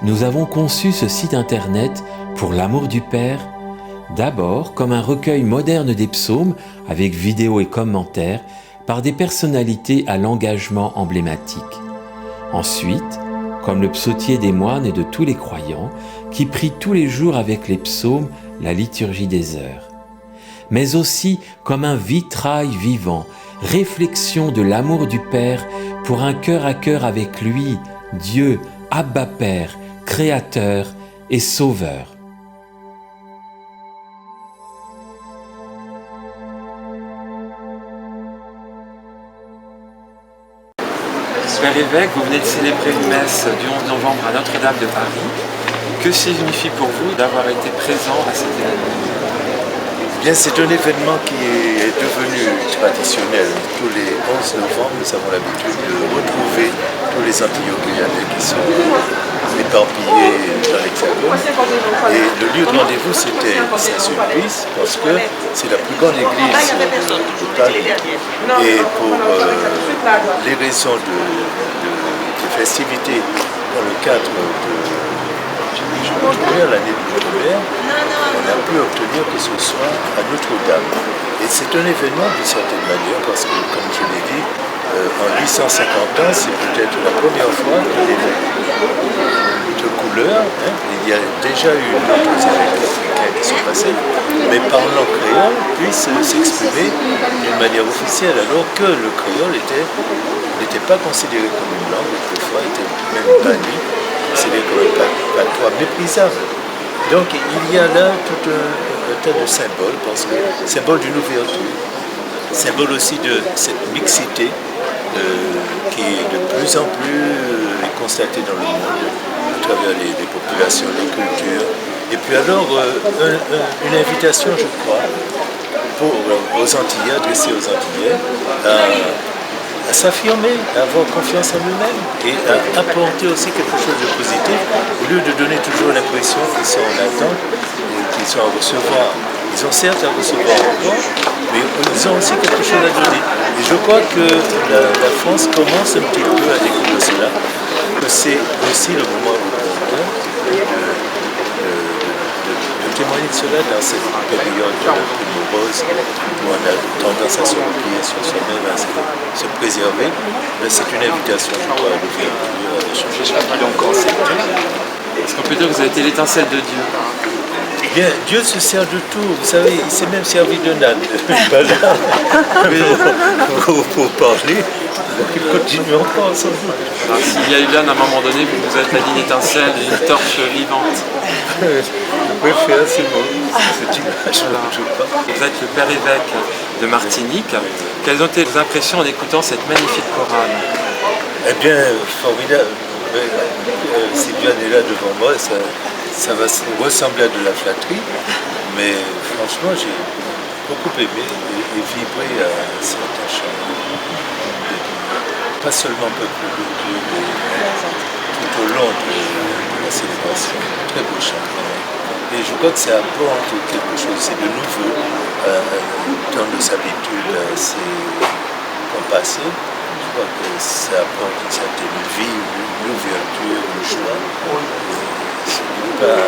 nous avons conçu ce site internet pour l'amour du Père, d'abord comme un recueil moderne des psaumes avec vidéos et commentaires par des personnalités à l'engagement emblématique. Ensuite, comme le psautier des moines et de tous les croyants qui prient tous les jours avec les psaumes la liturgie des heures. Mais aussi comme un vitrail vivant, réflexion de l'amour du Père pour un cœur à cœur avec lui, Dieu, Abba Père, Créateur et Sauveur. Père évêque, vous venez de célébrer une messe du 11 novembre à Notre-Dame de Paris. Que signifie pour vous d'avoir été présent à cet événement ? Bien, c'est un événement qui est devenu traditionnel. Tous les 11 novembre, nous avons l'habitude de retrouver tous les Antillais qui sont éparpillés dans l'Hexagone. Et le lieu de rendez-vous, c'était Saint-Sulpice, parce que c'est la plus grande église de Paris. Et pour les raisons de festivités dans le cadre de l'année de Jubilé, on a pu obtenir que ce soit à Notre-Dame. Et c'est un événement d'une certaine manière, parce que, comme je l'ai dit, en 850 ans, c'est peut-être la première fois que les évêques de couleur, il y a déjà eu d'autres évêques africains qui sont passés, mais parlant créole, puissent s'exprimer d'une manière officielle, alors que le créole n'était pas considéré comme une langue, autrefois, était même banni, considéré comme un patois méprisable. Donc il y a là tout un tas de symboles, parce que symbole d'une ouverture, symbole aussi de cette mixité qui est de plus en plus constatée dans le monde, à travers les populations, les cultures. Et puis alors, une invitation, je crois, aux Antillais, adressée aux Antillais, à s'affirmer, à avoir confiance en eux-mêmes et à apporter aussi quelque chose de positif, au lieu de donner toujours l'impression qu'ils sont en attente, qu'ils sont à recevoir. Ils ont certes à recevoir encore, mais ils ont aussi quelque chose à donner. Et je crois que la France commence un petit peu à découvrir cela, que c'est aussi le moment opportun de témoigner de cela dans cette période primorose où on a tendance à se replier sur soi-même, à se préserver. Mais c'est une invitation, je crois, à l'ouverture, à échanger chacun en concept. Est-ce qu'on peut dire que vous avez été l'étincelle de Dieu ? Bien, Dieu se sert de tout. Vous savez, il s'est même servi de âne pour parler. Donc il continue encore sans doute. S'il y a eu l'âne à un moment donné, vous êtes à une étincelle, une torche vivante. Je préfère ces mots, cette image. Vous êtes le père évêque de Martinique. Quelles ont été vos impressions en écoutant cette magnifique chorale ? Eh bien, formidable. Sylviane est là devant moi, ça va ressembler à de la flatterie, mais franchement, j'ai beaucoup aimé et vibré à certains chants. Pas seulement peuple de Dieu, mais tout au long de la célébration. Très beau chant. Et je crois que ça apporte quelque chose, c'est de nouveau, dans nos habitudes assez compassées. Je crois que ça apporte une certaine vie, une ouverture, une joie. Ce n'est pas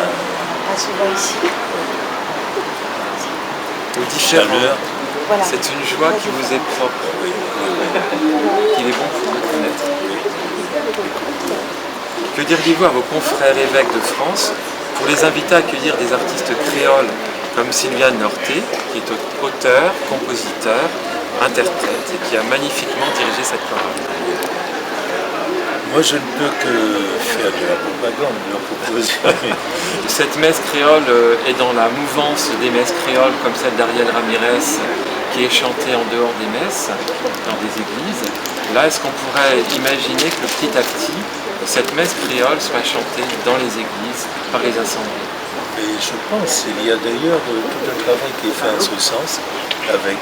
souvent ici. Différent. Voilà. C'est une joie qui vous est propre, qu'il est bon pour reconnaître. Que diriez-vous à vos confrères évêques de France pour les inviter à accueillir des artistes créoles comme Sylviane Norté, qui est auteur, compositeur, interprète et qui a magnifiquement dirigé cette chorale? Moi, je ne peux que faire de la propagande, de leur proposer. Cette messe créole est dans la mouvance des messes créoles comme celle d'Ariel Ramirez, qui est chantée en dehors des messes, dans des églises. Là, est-ce qu'on pourrait imaginer que petit à petit, cette messe créole soit chantée dans les églises, par les assemblées? Et je pense, il y a d'ailleurs tout un travail qui est fait en ce sens, avec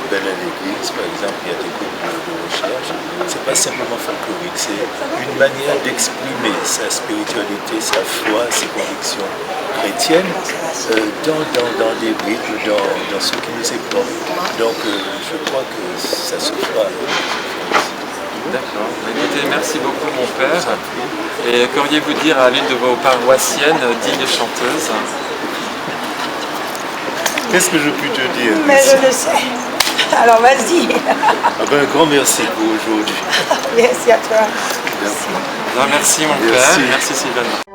Belle à l'Église, par exemple, il y a des groupes de recherche. C'est pas simplement folklorique, c'est une manière d'exprimer sa spiritualité, sa foi, ses convictions chrétiennes dans des rythmes, dans ce qui nous est propre. Donc je crois que ça se fera. D'accord. Écoutez, merci beaucoup mon père. Et qu'auriez-vous dire à l'une de vos paroissiennes, digne chanteuse? Qu'est-ce que je puis te dire? Mais je le sais. Alors vas-y. Ah ben, un grand merci pour aujourd'hui. Merci à toi. Merci. Non, merci mon Merci. père. Merci Sylvain.